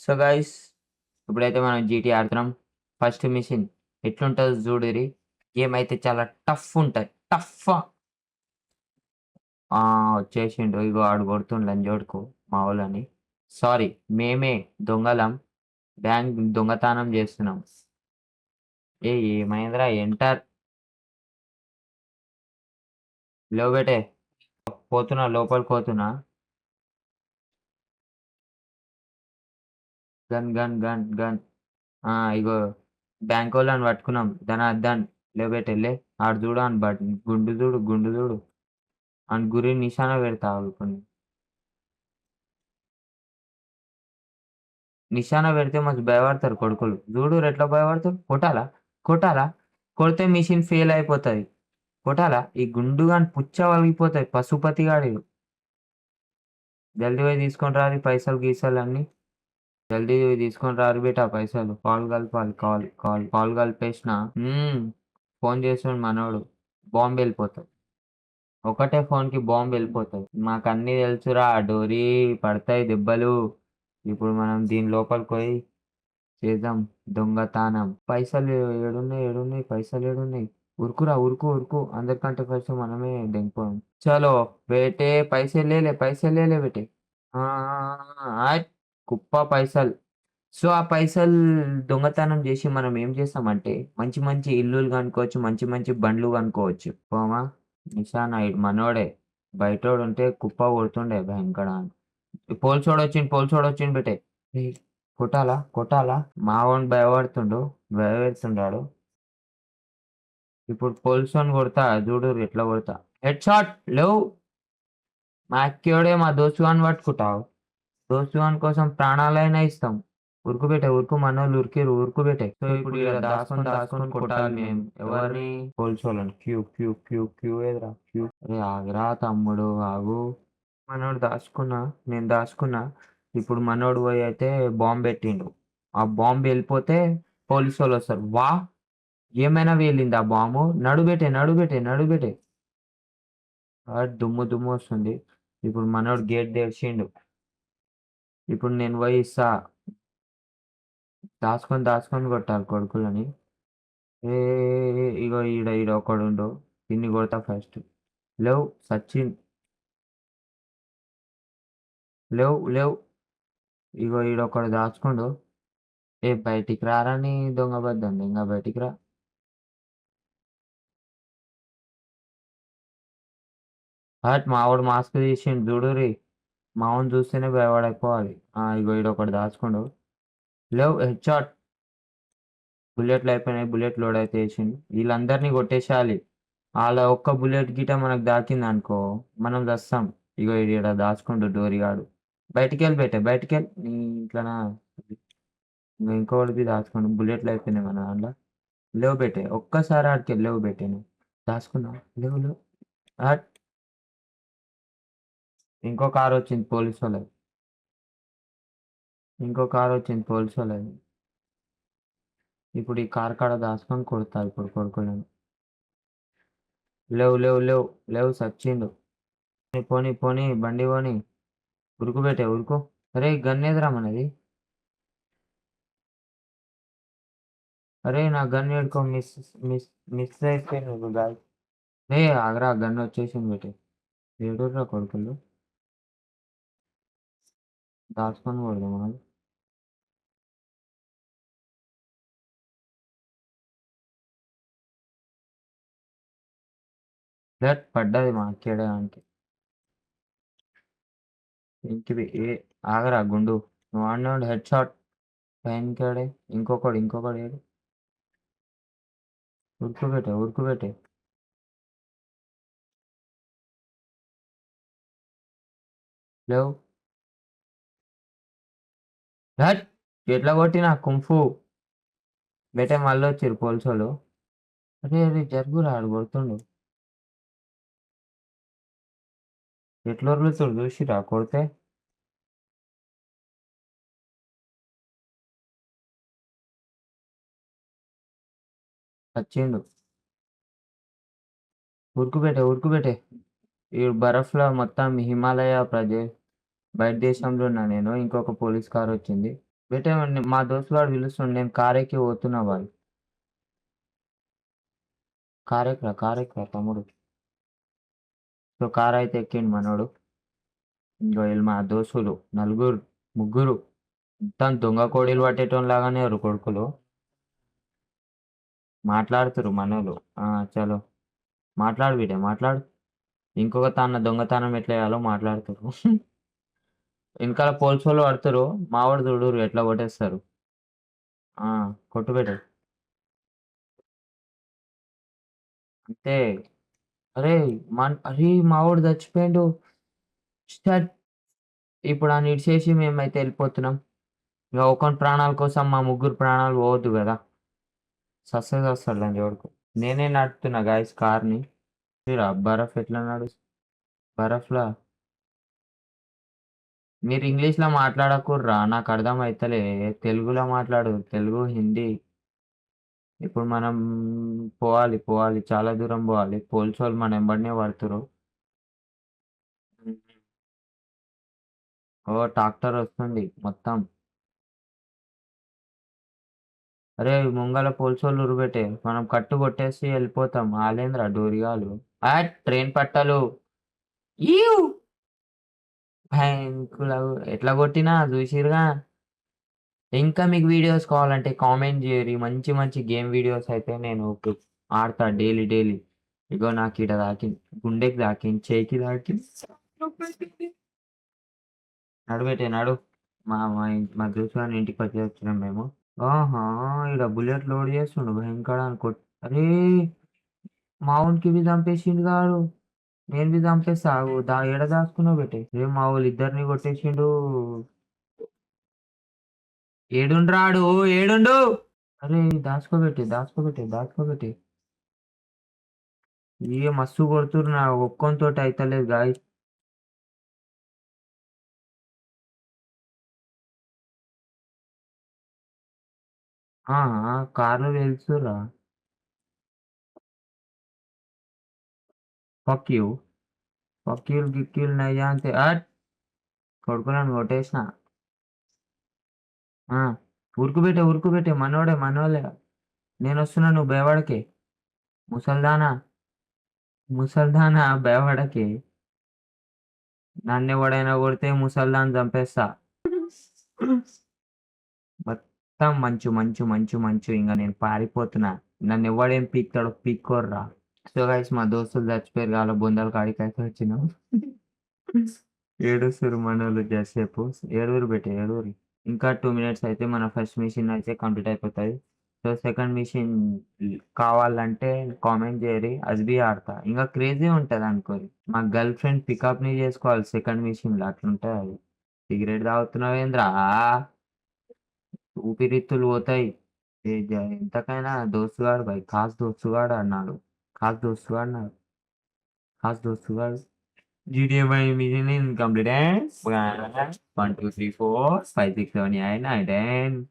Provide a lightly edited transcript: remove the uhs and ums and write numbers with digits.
So guys ఇప్పుడైతే మనం GT ఆడుతున్నాం. ఫస్ట్ మిషన్ ఎట్లుంటదో చూడుర్రి. గేమ్ అయితే చాలా టఫ్ ఉంటది. వచ్చేసిండు. ఇగో ఆడు కొడుతుండు లంజోడుకు మా వోళ్ళని. సారీ మేమే దొంగలం. బ్యాంక్ దొంగతనం చేస్తున్నాం. ఏమైందిరా ఎంటర్ బెటే పోతున్నా లోపలికి పోతున్నా. గన్ గన్ గన్ గన్ ఇగో బ్యాంకోళ్ళని పట్టుకున్నాం. ధనార్దన్ బెటే ఆడు చూడు ఆని గుండు చూడు. ఆని గురి నిశానా పెడతా ఆగు కొన్ని. నిశానా పెడితే మస్తు భయపడతారు కొడుకులు. చూడుర్రి ఎట్లా భయపడతారు. కొట్టాలా? కొట్టాలా? కొడితే మిషన్ ఫెయిల్ అయిపోతది. కొట్టాలా? ఈ గుండు గాని పుచ్చ పగిలిపోతాయి. పశుపతి గాడు. జల్దీ పోయి తీసుకొని రారి పైసలు గీసలన్నీ. జల్దీ పోయి తీసుకొని రారు బేటా పైసలు. కాల్ కలపాలి. కాల్ కలిపేసిన. ఫోన్ చేస్తుండు మనోడు. బాంబు వెళ్ళిపోతది. ఒకటే ఫోన్‌కి బాంబ్ వెళ్ళిపోతది. మాకన్నీ తెలుసురా డోరీ పడతాయి దెబ్బలు. ఇప్పుడు మనం దీని లోపలికి పోయి చేద్దాం దొంగతనం. పైసలు ఏడున్నయి పైసలేడున్నయి? ఉరుకురా ఉరుకు. అందరికంటే ఫస్ట్ మనమే దెంగిపోదాం. చలో బేటే పైసలు లేలే బేటే. ఆ! కుప్ప పైసలు. సో, ఆ పైసలు దొంగతనం జేసి మనం ఏం చేస్తామంటే మంచి మంచి ఇల్లులు గనుక్కోవచ్చు. మంచి మంచి బండ్లు గనుక్కోవచ్చు. పోమా? నిషానా ఈడు మనోడే. బయటోడుంటే కుప్ప కొడుతుండే భయంకరంగా. పోలీసోడొచ్చిండు బేటే. ఏయ్! కొట్టాలా? మావోడు భయపెడుతుండాడు. ఇప్పుడు పోలీసోడిని కొడతా జూడుర్రి ఎట్లా కొడతా. హెడ్ షాట్ లేవు. మా అక్కోడే మా దోస్తు గాడిని పట్టుకుంటావు. దోస్తు గాని కోసం ప్రాణాలైనా ఇస్తాం. ఉరుకు మనోళ్ళు ఉరికిర్రు ఉరుకు. సో, ఇప్పుడు ఈడ దాసుకొని కొట్టాలి మేము. ఎవరిని? పోలీసోళ్ళని. క్యూ ఏదిరా క్యూ. అరే ఆగురా తమ్ముడు ఆగు. నేను దాసుకున్నా. ఇప్పుడు మనోడు పోయి అయితే బాంబ్ పెట్టిండు. ఆ బాంబ్ వెళ్ళిపోతే పోలీసోళ్ళొస్తారు. ఏమైనా పేలిందా బాంబు? నడుబెట్టే. దుమ్ము వస్తుంది. ఇప్పుడు మనోడు గేట్ తెరిచిండు. ఇప్పుడు నేను పోయి ఇస్తా. దాసుకొని కొట్టాలి కొడుకులని. ఇగో ఈడ ఒకడుండు. ఈడ్ని కొడతా ఫస్ట్. లేవు సచిన్. లేవు. ఇగో ఈడొకడు దాచుకుండు. బయటికి రారా నీ దొంగ బద్దం ఇంగ బయటికి రా. మావోడు మాస్క్ తీసిండు చూడుర్రి. మావోడిని చూస్తేనే భయపడైపోవాలి. ఇగో ఈడొకడు దాచుకుండు. లేవు హెడ్ షాట్. బుల్లెట్లు అయిపోయినాయి. బుల్లెట్ లోడ్ అయితే ఏసిండు. వీళ్ళందరినీ కొట్టేసేయాలి. ఆళ్ళ ఒక్క బుల్లెట్ గిట మనకు దాకిందనుకో మనం చస్తాం. ఇగో ఈడ దాచుకుండు డోరిగాడు. బయటికెళ్ళి నీ ఇట్లనా ఇంకోటిది దాచుకోండి. బుల్లెట్లు అయిపోయినాయి మన దాంట్లో. లేవు బెటే ఒక్కసారి ఆడికెళ్ళి లేవు బెటే నువ్వు. దాచుకున్నావు. లేవు. హట్ ఇంకో కార్ వచ్చింది పోలీసోళ్ళది. ఇప్పుడు ఈ కార్ కాడ దాచుకొని కొడతా ఇప్పుడు కొడుకులను. లేవు సచ్చిండు. పోనీ బండి పోనీ. ఉరుకు బెటే ఉరుకు. అరే గన్ ఏదిరా మనది? అరే నా గన్ ఏడుకో మిస్ అయిపోయింది గాయ్. ఆగరా గన్ వచ్చేసింది బెటే. ఏడుర్రా కొడుకులు. దాచుకొని కొడదాం మనం. పడ్డది మా అక్కేయడానికి. ఇంకిది ఆగరా గుండు. నువ్వు ఆడినోడు హెడ్ షాట్. పైనకాడే ఇంకొకడు ఏడు. ఉరుకు బెటే. లేవు. హట్ ఎట్లా కొట్టినా కుంఫు. బెటే మళ్ళీ వచ్చిర్రు పోలీసోళ్ళు. అరే జరుగురా ఆడు కొడుతుండు. ఎట్లా వదులుతుడు చూసిరా కొడితే. వచ్చిండు. ఉరుకు బెటే. ఈ బరఫ్లో మొత్తం హిమాలయ ప్రదేశ్ బయట దేశంలో ఉన్నా నేను. ఇంకొక పోలీస్ కారొచ్చింది. బెటేవండి మా దోస్తు గాడు పిలుస్తుండు. నేను కారెక్కి పోతున్నా బాయ్. కారెక్కరా తమ్ముడు. సో, కారైతే ఎక్కిండు మనోడు. ఇంగో ఈళ్ళు మా దోస్తులు నలుగురు, ముగ్గురు. మొత్తం దొంగ కోడిలు పట్టేటోనిలాగానే ఉర్రు కొడుకులు. మాట్లాడుతుర్రు మనోళ్ళు. ఆ! చలో. మాట్లాడు బిడ్డ మాట్లాడు. ఇంకొక దొంగతనం ఎట్లా చేయాలో మాట్లాడుతుర్రు. ఎనకాల పోలీసోళ్ళు పడుతుర్రు. మావోడు చూడుర్రి ఎట్లా కొట్టేస్తారు. ఆ! కొట్టు బిడ్డ. అంతే. అరేయ్! మావోడు చచ్చిపోయిండు. షట్. ఇప్పుడు ఆడిని ఇడిసేసి మేమైతే ఎళ్ళిపోతున్నాం. ఇగ ఒకని ప్రాణాల కోసం మా ముగ్గురు ప్రాణాలు పోవద్దు గదా! సస్తే సస్తాడు దాని జోడుకు. నేనే నడుపుతున్నా గైస్ కార్‌ని. బరఫ్ ఎట్లా బరఫ్‌లా మీరు ఇంగ్లీష్‌లో మాట్లాడకుర్రా! నాకు అర్థం అయితలే. తెలుగులో మాట్లాడు. తెలుగు, హిందీ. ఇప్పుడు మనం పోవాలి. చాలా దూరం పోవాలి. పోలీసోళ్ళు మన ఎంబడనే పడుతుర్రు. హ్మ్. ఓ ట్రాక్టర్ వస్తుంది మొత్తం. అరేయ్! ముంగల పోలీసోళ్ళు ఉరుబెట్టే. మనం కట్టు కొట్టేసి ఎళ్ళిపోతాం. ఆళ్ళేందిరా డోరిగాళ్ళు. ట్రైన్ పట్టాలు. ఈవ్ భయంకులవు ఎట్లా కొట్టినా చూసిర్రుగా. ఇంకా మీకు వీడియోస్ కావాలంటే కామెంట్ జేయుర్రి. మంచి మంచి గేమ్ వీడియోస్ అయితే నేను ఆడతా డైలీ. ఇగో నాకీడ తాకింది. గుండెకి తాకింది. చెయ్యికి తాకింది. నొప్పైతుంది. నడు బెట్టే నడు. మా దోస్తు గాని ఇంటికొచ్చేసినాం మేము. ఆహా! ఈడ బుల్లెట్ లోడ్ చేస్తుండు భయంకరాన్ని అరేయ్! మావోనికి ఇవి చంపేసిండు గాడు. నేను బి చంపేస్తా ఆగు. ఏడ దాసుకున్నావు బెట్టే. మావోళ్ళు ఇద్దరిని కొట్టేసిండు. ఏడుండ్రా ఆడు ఏడుండు? అరేయ్! దాసుకోబెట్టే. మస్తు కొడుతుర్రు నా ఒక్కోనితోటి అయితలేదు గాయ్స్. ఆ! కార్‌లో తెలుసురా. Fuck you. ఫకీలు, గిక్కీలు నైజాంతే కొడుకులను కొట్టేసిన. ఆ! ఉరుకుబెట్టే మనోళ్ళే. నేనొస్తున్నా నువ్వు భయపడకే. ముసల్దానా, భయపడకే. నన్నెవడైనా కొడితే ముసల్దాన్ని చంపేస్తా. మొత్తం మంచు. ఇంగ నేను పారిపోతున్నా. నన్నెవ్వడేం పీకుతాడో పీక్కోర్రా. సో గైస్ మా దోస్తులు చచ్చిపోయారు. ఆళ్ళ బొందల కాడికైతే వచ్చినాం. ఏడుస్తుర్రు మనోళ్ళు జరసేపు. ఏడువురి. ఇంకా 2 మినిట్స్ అయితే మన ఫస్ట్ మిషన్ అయితే కంప్లీట్ అయిపోతది. సో సెకండ్ మిషన్ కావాలంటే కామెంట్ జేయుర్రి. అది బి ఆడతా. ఇంగా క్రేజీ ఉంటదనుకోరి. మా గర్ల్ ఫ్రెండ్ పికప్‌ని జేసుకోవాలి సెకండ్ మిషన్‌లో అట్లుంటదది. సిగరెట్ తాగుతున్నావేంద్రా? ఊపిరితిత్తులు పోతాయి. ఎంతకైనా దోస్తుగాడు భాయ్. ఖాస్ దోస్తుగాడు. GTA 5 machine completed. 1, 2, 3, 4, 5, 6, 7, 8, 9, 10.